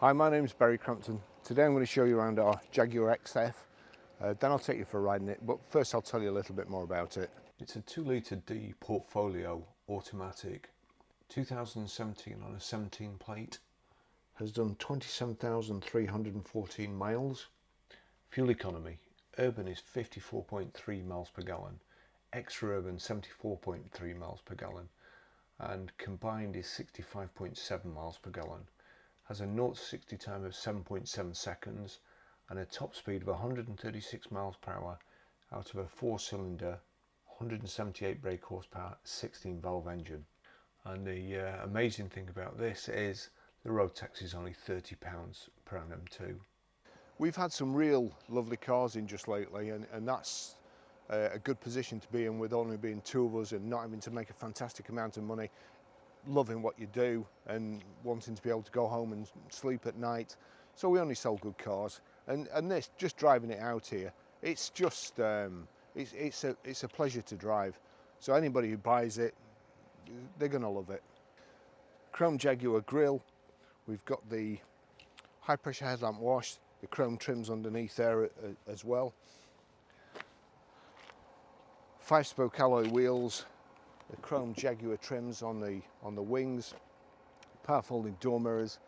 Hi, my name's Barry Crampton. Today I'm going to show you around our Jaguar XF. Then I'll take you for a ride in it, but first I'll tell you a little bit more about it. It's a 2 litre D Portfolio automatic, 2017 on a 17 plate. Has done 27,314 miles. Fuel economy, urban is 54.3 miles per gallon, extra-urban 74.3 miles per gallon, and combined is 65.7 miles per gallon. Has a 0 to 60 time of 7.7 seconds and a top speed of 136 miles per hour out of a 4-cylinder, 178 brake horsepower, 16 valve engine. And the amazing thing about this is the road tax is only £30 per annum too. We've had some real lovely cars in just lately, and that's a good position to be in, with only being two of us and not having to make a fantastic amount of money, loving what you do and wanting to be able to go home and sleep at night. So we only sell good cars, and this, just driving it out here, it's just it's a pleasure to drive. So anybody who buys it, they're gonna love it. Chrome Jaguar grille. We've got the high pressure headlamp wash, the chrome trims underneath there as well. 5-spoke alloy wheels, the chrome Jaguar trims on the wings, power folding door mirrors,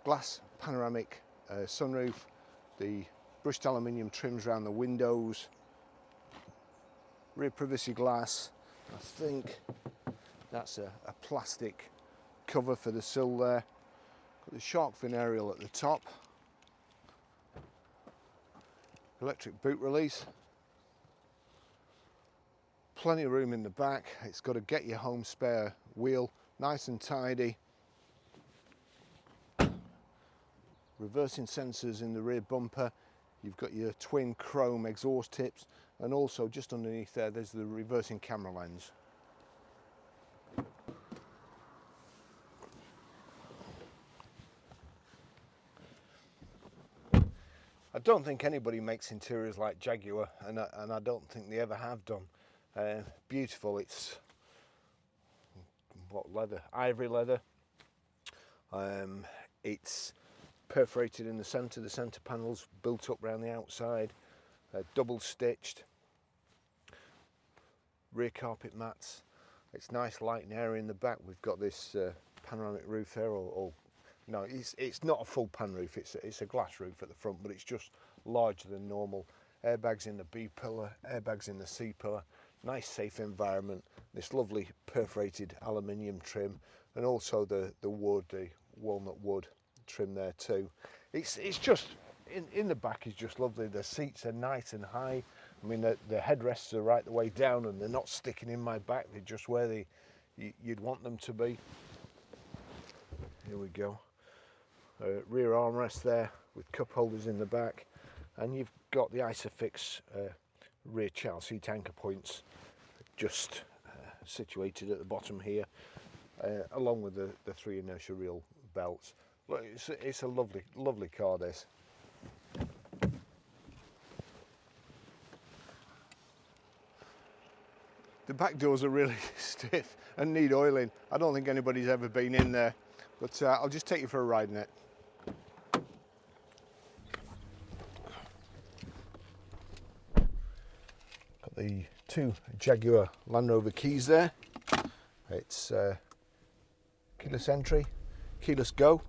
glass panoramic sunroof, the brushed aluminium trims around the windows, rear privacy glass. I think that's a plastic cover for the sill there. Got the shark fin aerial at the top, electric boot release. Plenty of room in the back. It's got a get you home spare wheel, nice and tidy. Reversing sensors in the rear bumper. You've got your twin chrome exhaust tips, and also just underneath there's the reversing camera lens. I don't think anybody makes interiors like Jaguar, and I don't think they ever have done. Beautiful. It's what leather? Ivory leather. It's perforated in the centre panels built up around the outside, double stitched. Rear carpet mats. It's nice, light and airy in the back. We've got this panoramic roof there, or no, it's not a full pan roof. It's a glass roof at the front, but it's just larger than normal. Airbags in the B pillar, airbags in the C pillar. Nice safe environment. This lovely perforated aluminium trim, and also the wood, the walnut wood trim there too. It's just in the back is just lovely. The seats are nice and high. I mean, the headrests are right the way down, and they're not sticking in my back. They're just where you'd want them to be. Here we go. Rear armrest there with cup holders in the back, and you've got the Isofix rear child seat anchor points just situated at the bottom here, along with the 3 inertia reel belts. Look, it's a lovely car, this. The back doors are really stiff and need oiling. I don't think anybody's ever been in there, but I'll just take you for a ride in it. Got the 2 Jaguar Land Rover keys there. It's keyless entry, keyless go.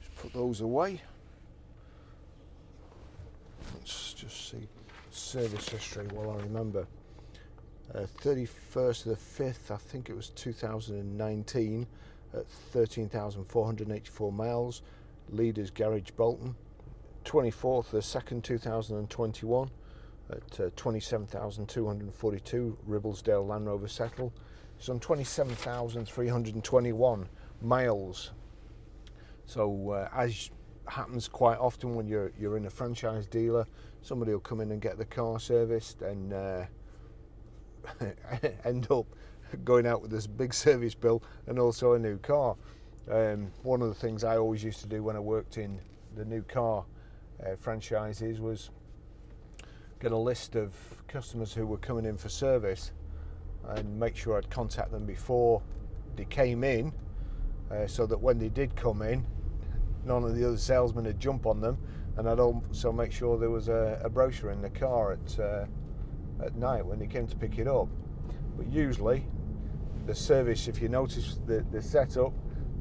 Just put those away. Let's just see service history while I remember. 31st of the 5th, I think it was 2019, at 13,484 miles. Leaders Garage Bolton. 24th of the 2nd, 2021, at 27,242, Ribblesdale Land Rover Settle. It's on 27,321 miles. So as happens quite often when you're in a franchise dealer, somebody will come in and get the car serviced and end up going out with this big service bill and also a new car. One of the things I always used to do when I worked in the new car franchises was get a list of customers who were coming in for service and make sure I'd contact them before they came in, so that when they did come in, none of the other salesmen would jump on them, and I'd also make sure there was a brochure in the car at night when they came to pick it up. But usually the service, if you notice the setup,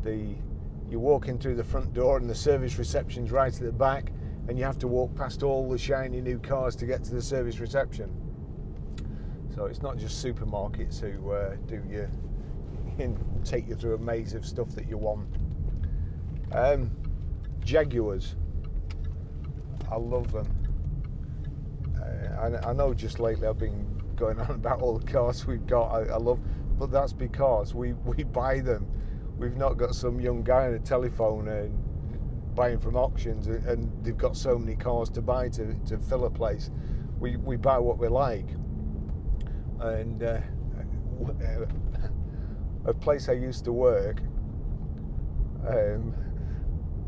you walk in through the front door and the service reception's right at the back, and you have to walk past all the shiny new cars to get to the service reception. So it's not just supermarkets who take you through a maze of stuff that you want. Jaguars, I love them. I know just lately I've been going on about all the cars we've got. I love, but that's because we buy them. We've not got some young guy on a telephone and buying from auctions, and they've got so many cars to buy to fill a place. We buy what we like. And a place I used to work,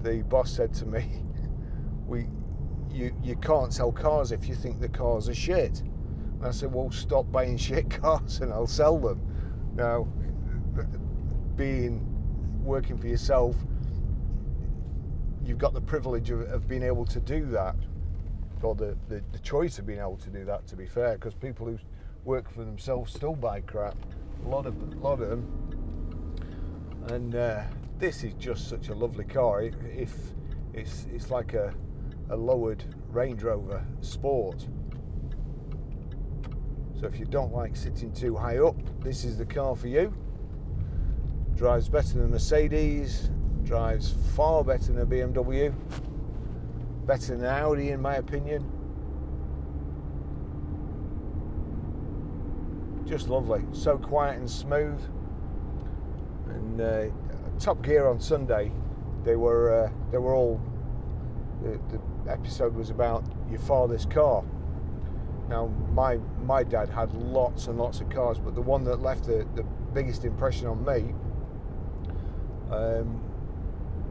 the boss said to me, you can't sell cars if you think the cars are shit. And I said, well, stop buying shit cars and I'll sell them. Now, working for yourself, you've got the privilege of being able to do that, or the choice of being able to do that, to be fair, because people who work for themselves still buy crap, a lot of them. And this is just such a lovely car. It's like a lowered Range Rover Sport. So if you don't like sitting too high up, this is the car for you. Drives better than a Mercedes, drives far better than a BMW, better than an Audi in my opinion. Just lovely, so quiet and smooth. And Top Gear on Sunday, they were all, the episode was about your father's car. Now my dad had lots and lots of cars, but the one that left the biggest impression on me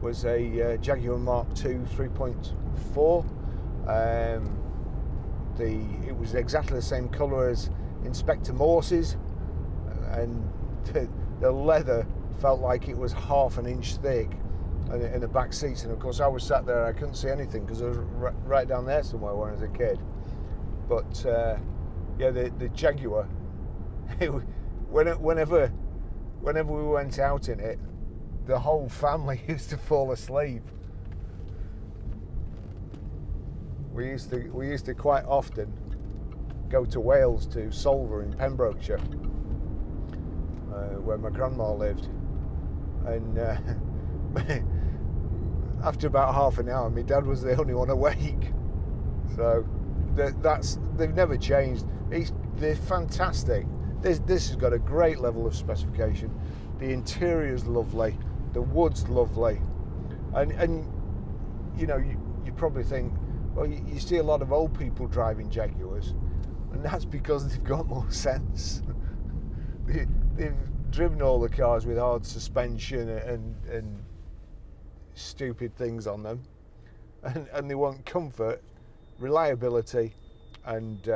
was a Jaguar Mark II 3.4. It was exactly the same colour as Inspector Morse's, and the leather felt like it was half an inch thick in the back seats. And of course I was sat there and I couldn't see anything because I was right down there somewhere when I was a kid. But yeah, the Jaguar, whenever we went out in it, the whole family used to fall asleep. We used to quite often go to Wales, to Solver in Pembrokeshire, where my grandma lived, and after about half an hour my dad was the only one awake. So they've never changed. They're fantastic. This has got a great level of specification. The interior's lovely, the wood's lovely, and you know, you probably think, well, you see a lot of old people driving Jaguars, and that's because they've got more sense. They've driven all the cars with hard suspension and stupid things on them, and they want comfort, reliability, and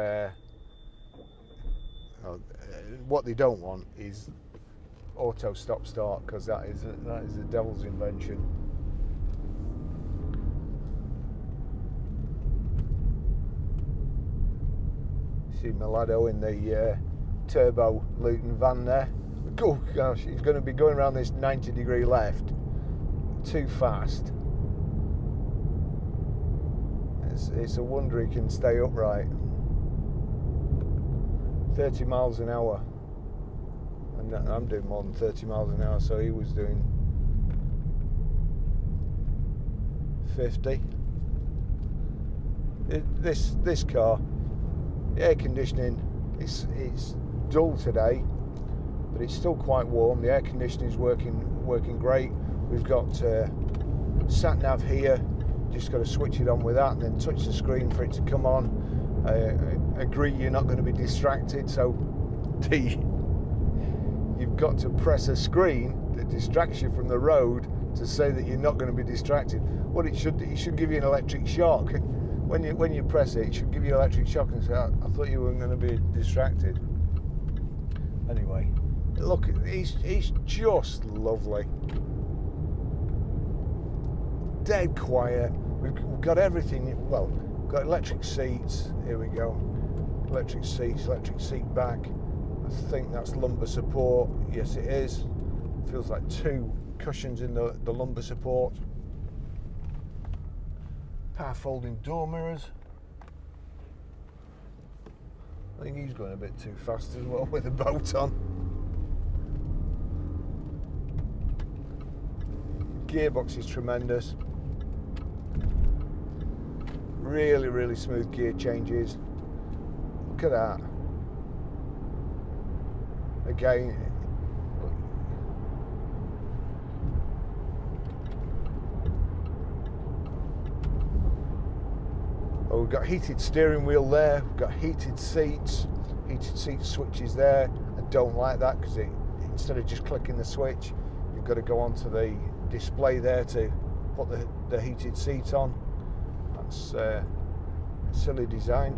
what they don't want is auto stop start, because that is the devil's invention. See Milado in the turbo Luton van there. Oh gosh, he's going to be going around this 90-degree left too fast. It's a wonder he can stay upright. 30 miles an hour, and I'm doing more than 30 miles an hour, so he was doing 50. This car, the air conditioning, it's dull today, but it's still quite warm. The air conditioning is working great. We've got sat nav here. Just got to switch it on with that, and then touch the screen for it to come on. Agree you're not going to be distracted, so you've got to press a screen that distracts you from the road to say that you're not going to be distracted. What it should give you an electric shock. When you press it, it should give you an electric shock and say, I thought you weren't going to be distracted. Anyway, look, he's just lovely. dead quiet. We've got everything. Well, we've got electric seats. Here we go. Electric seats, electric seat back. I think that's lumbar support. Yes, it is. Feels like 2 cushions in the lumbar support. Power folding door mirrors. I think he's going a bit too fast as well with the boat on. Gearbox is tremendous. Really, really smooth gear changes. Look at that. Again, oh, we've got heated steering wheel there, we've got heated seat switches there. I don't like that because instead of just clicking the switch, you've got to go onto the display there to put the heated seat on. That's a silly design,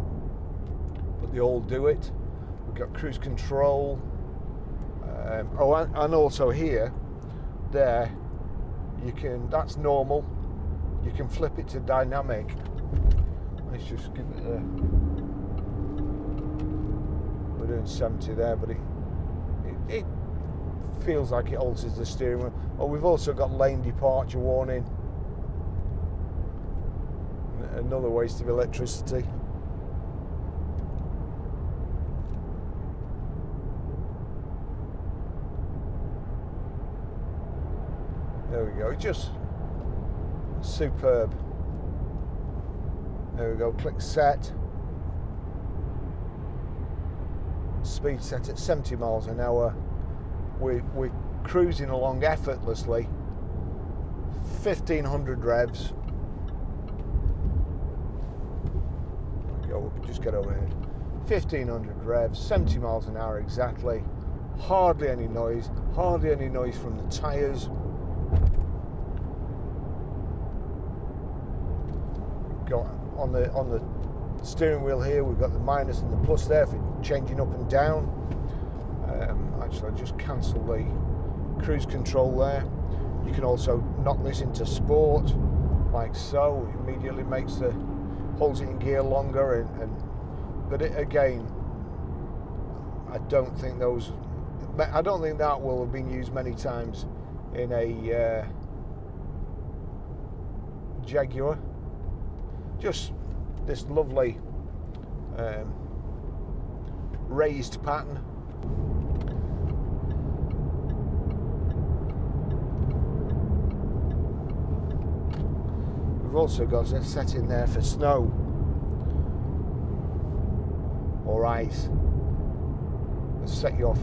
but they all do it. We've got cruise control. And also here, there, that's normal. You can flip it to dynamic. Let's just give it a, we're doing 70 there, but it feels like it alters the steering wheel. Oh, we've also got lane departure warning. Another waste of electricity. There we go, just superb. There we go, click set. Speed set at 70 miles an hour. We're cruising along effortlessly. 1500 revs. There we go, we'll just get over here. 1500 revs, 70 miles an hour exactly. Hardly any noise from the tyres. Got on the steering wheel here, we've got the minus and the plus there for changing up and down. Actually, I just cancel the cruise control there. You can also knock this into sport, like so. It immediately holds it in gear longer, but again, I don't think that will have been used many times in a Jaguar. Just this lovely raised pattern. We've also got a setting there for snow or ice. It'll set you off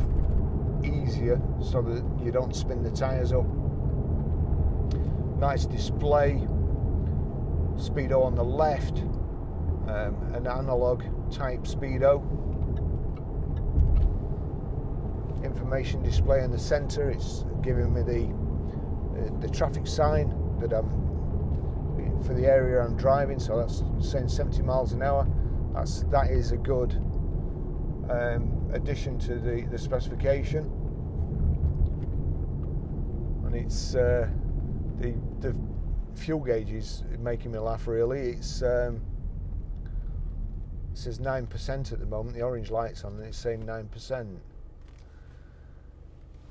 easier so that you don't spin the tyres up. Nice display. Speedo on the left, an analog type speedo. Information display in the centre. It's giving me the traffic sign that I'm for the area I'm driving. So that's saying 70 miles an hour. That is a good addition to the specification, and it's the fuel gauge is making me laugh really. It says 9% at the moment. The orange light's on and it's saying 9%.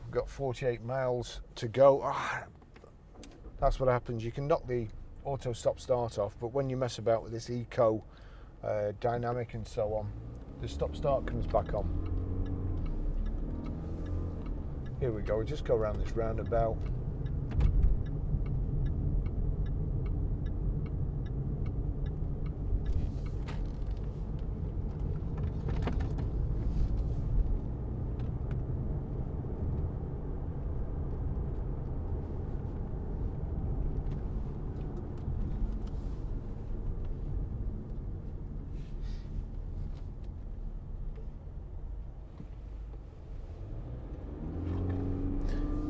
We've got 48 miles to go. That's what happens. You can knock the auto stop start off, but when you mess about with this eco dynamic and so on, the stop start comes back on. Here we go. We'll just go around this roundabout.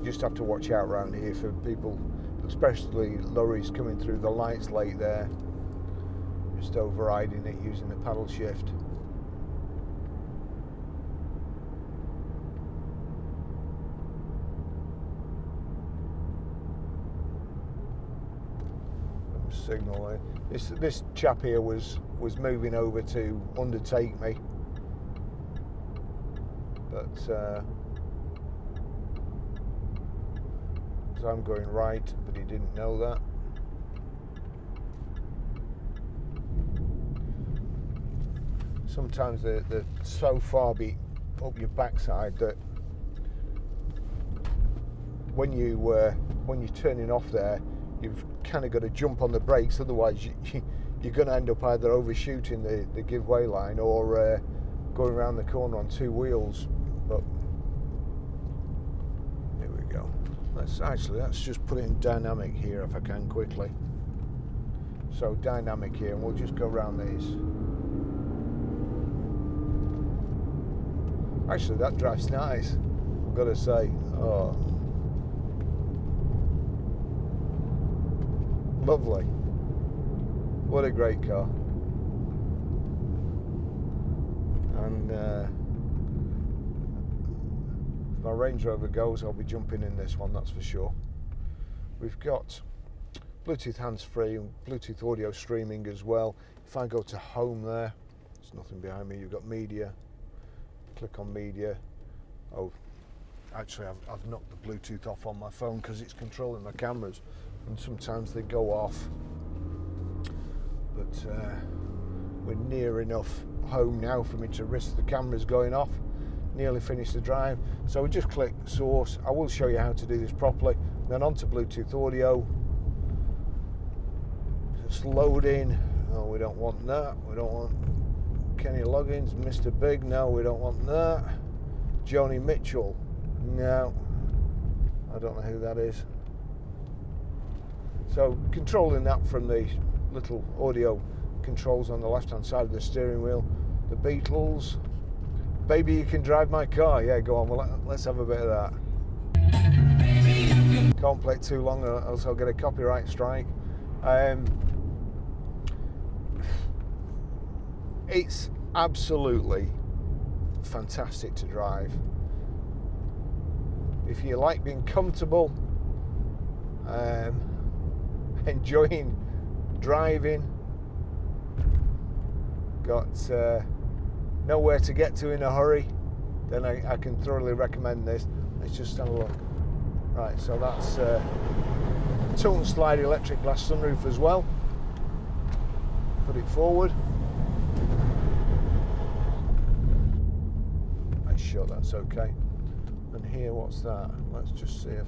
Just have to watch out around here for people, especially lorries coming through the lights late there, just overriding it using the paddle shift. signal. This chap here was moving over to undertake me, but so I'm going right, but he didn't know that. Sometimes they're so far up your backside that when you're turning off there, you've kind of got to jump on the brakes, otherwise you're going to end up either overshooting the giveaway line or going around the corner on two wheels. But here we go. Let's just put it in dynamic here if I can quickly. So dynamic here, and we'll just go around these. Actually, that drives nice, I've got to say. Oh, lovely. What a great car. And if my Range Rover goes, I'll be jumping in this one, that's for sure. We've got Bluetooth hands-free and Bluetooth audio streaming as well. If I go to home there, there's nothing behind me. You've got media. Click on media. Oh, actually I've knocked the Bluetooth off on my phone because it's controlling my cameras, and sometimes they go off. But we're near enough home now for me to risk the cameras going off. Nearly finished the drive, so we just click source. I will show you how to do this properly. Then onto Bluetooth audio. It's loading. Oh, we don't want that. We don't want Kenny Loggins, Mr. Big. No, we don't want that. Joni Mitchell. No, I don't know who that is. So controlling that from the little audio controls on the left hand side of the steering wheel. The Beatles. Baby, you can drive my car. Yeah, go on. Well, let's have a bit of that. Can't play it too long, or else I'll get a copyright strike. It's absolutely fantastic to drive. If you like being comfortable, enjoying driving, got nowhere to get to in a hurry, then I can thoroughly recommend this. Let's just have a look. Right, so that's tilt and slide electric glass sunroof as well. Put it forward. Make sure that's okay. And here, what's that? Let's just see if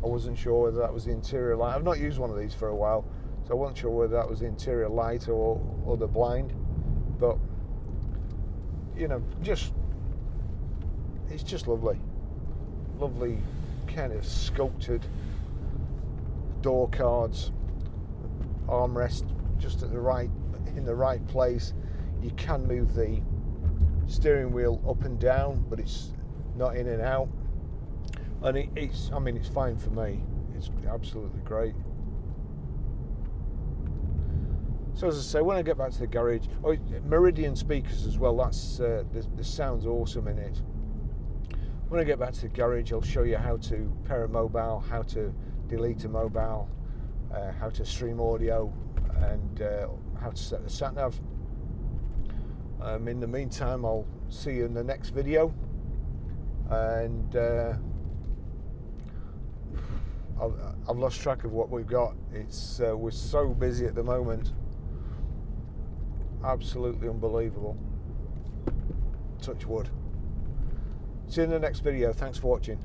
I wasn't sure whether that was the interior light. I've not used one of these for a while, so I wasn't sure whether that was the interior light or the blind. But you know, it's just lovely kind of sculpted door cards, armrest just in the right place. You can move the steering wheel up and down, but it's not in and out, and it's fine for me. It's absolutely great. So as I say, when I get back to the garage, Meridian speakers as well, that's the sound's awesome in it. When I get back to the garage, I'll show you how to pair a mobile, how to delete a mobile, how to stream audio, and how to set the sat-nav. In the meantime, I'll see you in the next video, and I've lost track of what we've got. It's we're so busy at the moment. Absolutely unbelievable. Touch wood. See you in the next video. Thanks for watching.